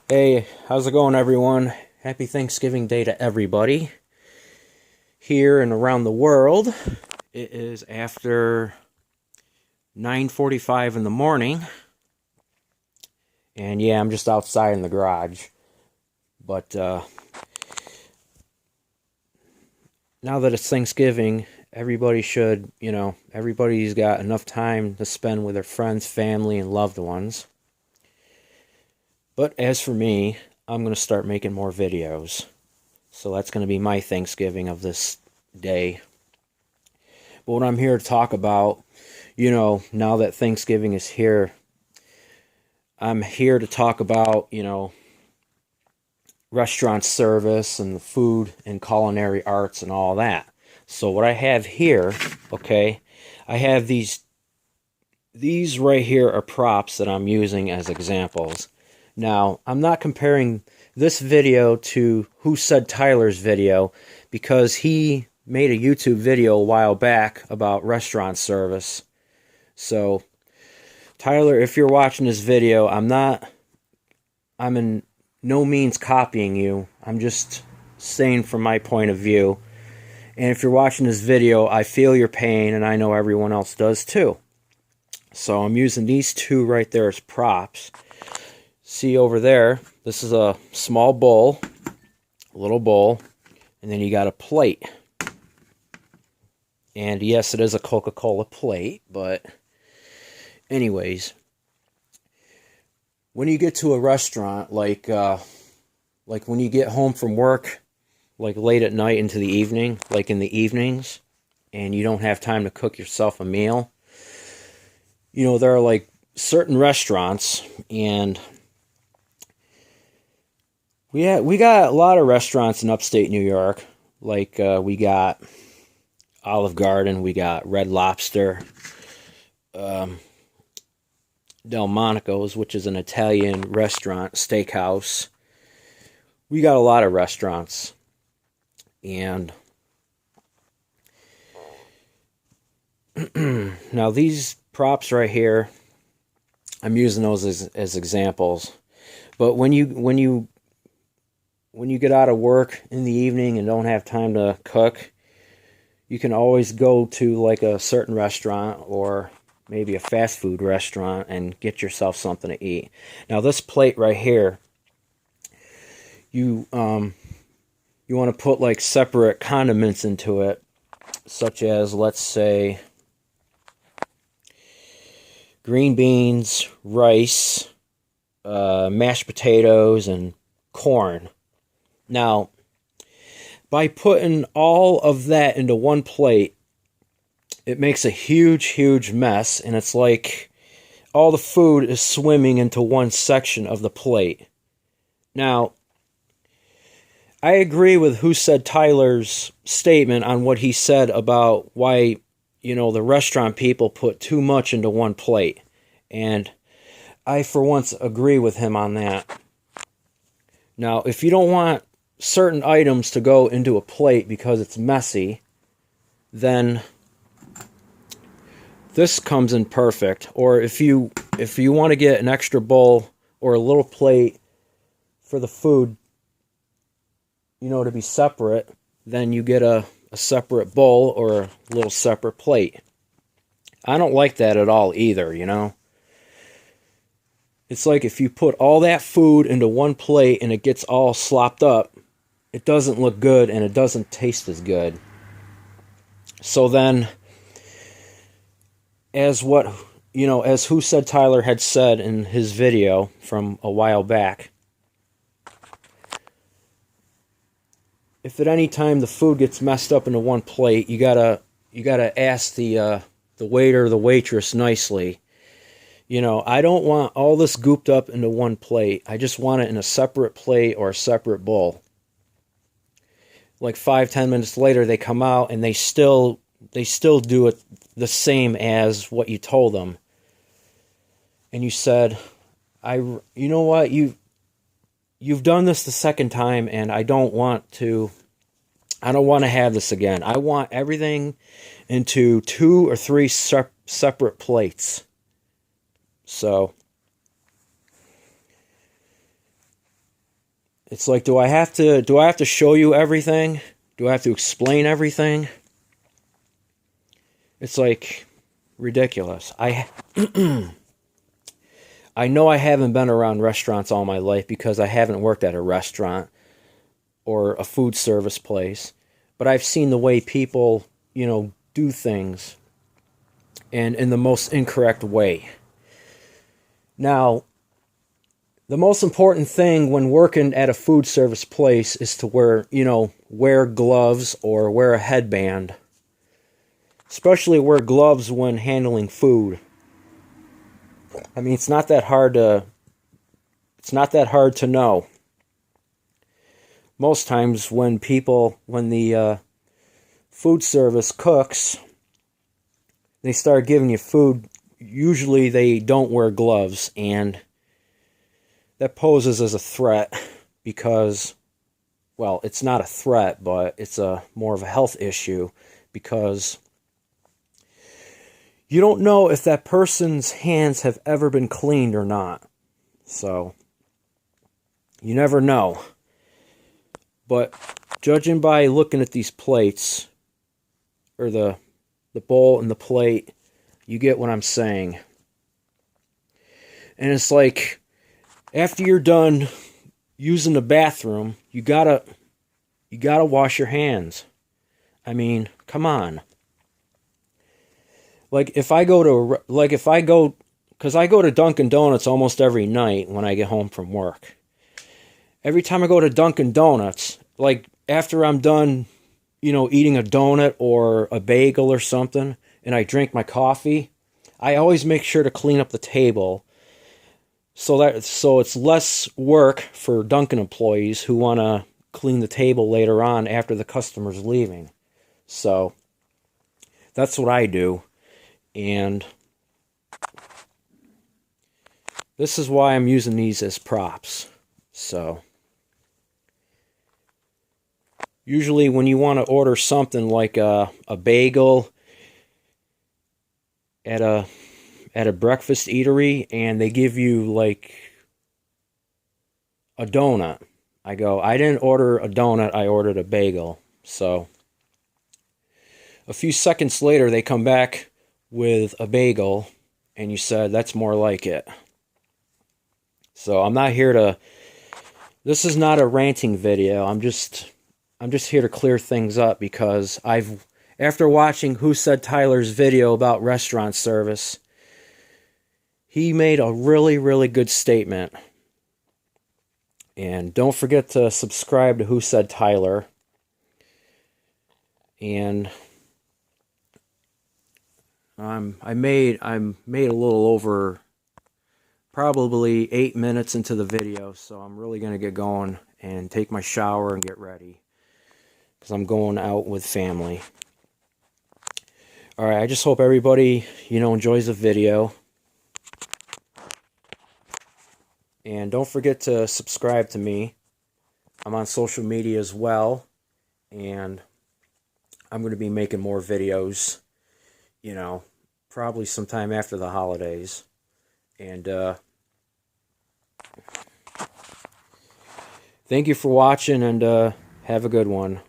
Hey, how's it going, everyone? Happy Thanksgiving Day to everybody. Here and around the world, it is after 9:45 in the morning. And yeah, I'm just outside in the garage. But now that it's Thanksgiving, everybody should, everybody's got enough time to spend with their friends, family, and loved ones. But as for me, I'm going to start making more videos. So that's going to be my Thanksgiving of this day. But what I'm here to talk about, now that Thanksgiving is here, I'm here to talk about, restaurant service and the food and culinary arts and all that. So what I have here, okay, I have these right here are props that I'm using as examples. Now, I'm not comparing this video to Who Said Tyler's video because he made a YouTube video a while back about restaurant service. So, Tyler, if you're watching this video, I'm in no means copying you. I'm just saying from my point of view. And if you're watching this video, I feel your pain, and I know everyone else does too. So I'm using these two right there as props. See over there, this is a small bowl, a little bowl, and then you got a plate. And yes, it is a Coca-Cola plate, but anyways, when you get to a restaurant, like when you get home from work, like late at night into the evening, like in the evenings, and you don't have time to cook yourself a meal, there are like certain restaurants, and we got a lot of restaurants in upstate New York. Like we got Olive Garden, we got Red Lobster, Delmonico's, which is an Italian restaurant, steakhouse. We got a lot of restaurants. And now these props right here, I'm using those as examples. But when you get out of work in the evening and don't have time to cook, you can always go to like a certain restaurant or maybe a fast food restaurant and get yourself something to eat. Now this plate right here, you want to put like separate condiments into it, such as, let's say, green beans, rice, mashed potatoes, and corn. Now, by putting all of that into one plate, it makes a huge, huge mess, and it's like all the food is swimming into one section of the plate. Now, I agree with Who Said Tyler's statement on what he said about why, the restaurant people put too much into one plate. And I, for once, agree with him on that. Now, if you don't want certain items to go into a plate because it's messy, then this comes in perfect. Or if you want to get an extra bowl or a little plate for the food, to be separate, then you get a separate bowl or a little separate plate. I don't like that at all either, It's like if you put all that food into one plate and it gets all slopped up, it doesn't look good and it doesn't taste as good. So then, as Who Said Tyler had said in his video from a while back, if at any time the food gets messed up into one plate, you gotta ask the waiter or the waitress nicely. I don't want all this gooped up into one plate. I just want it in a separate plate or a separate bowl. Like 5-10 minutes later, they come out and they still do it the same as what you told them. And you said, you know what, you've done this the second time, and I don't want to have this again. I want everything into 2 or 3 separate plates. So It's like, do I have to show you everything? Do I have to explain everything? It's like ridiculous. I know I haven't been around restaurants all my life because I haven't worked at a restaurant or a food service place, but I've seen the way people, do things and in the most incorrect way. Now, the most important thing when working at a food service place is to wear gloves or wear a headband. Especially wear gloves when handling food. I mean, it's not that hard to know. Most times when the food service cooks, they start giving you food, usually they don't wear gloves, and that poses as a threat because, well, it's not a threat, but it's more of a health issue because you don't know if that person's hands have ever been cleaned or not. So, you never know. But judging by looking at these plates, or the bowl and the plate, you get what I'm saying. And it's like, after you're done using the bathroom, you gotta wash your hands. I mean, come on. Because I go to Dunkin' Donuts almost every night when I get home from work. Every time I go to Dunkin' Donuts, like after I'm done, eating a donut or a bagel or something, and I drink my coffee, I always make sure to clean up the table so it's less work for Dunkin' employees who want to clean the table later on after the customer's leaving. So that's what I do. And this is why I'm using these as props. So usually when you want to order something like a bagel at a breakfast eatery and they give you like a donut, I didn't order a donut, I ordered a bagel. So a few seconds later they come back with a bagel and you said that's more like it. So I'm not here to, this is not a ranting video. I'm just here to clear things up because after watching Who Said Tyler's video about restaurant service, he made a really, really good statement. And don't forget to subscribe to Who Said Tyler. And I made a little over probably 8 minutes into the video, so I'm really going to get going and take my shower and get ready because I'm going out with family. Alright, I just hope everybody, enjoys the video. And don't forget to subscribe to me. I'm on social media as well, and I'm going to be making more videos, probably sometime after the holidays. And thank you for watching, and have a good one.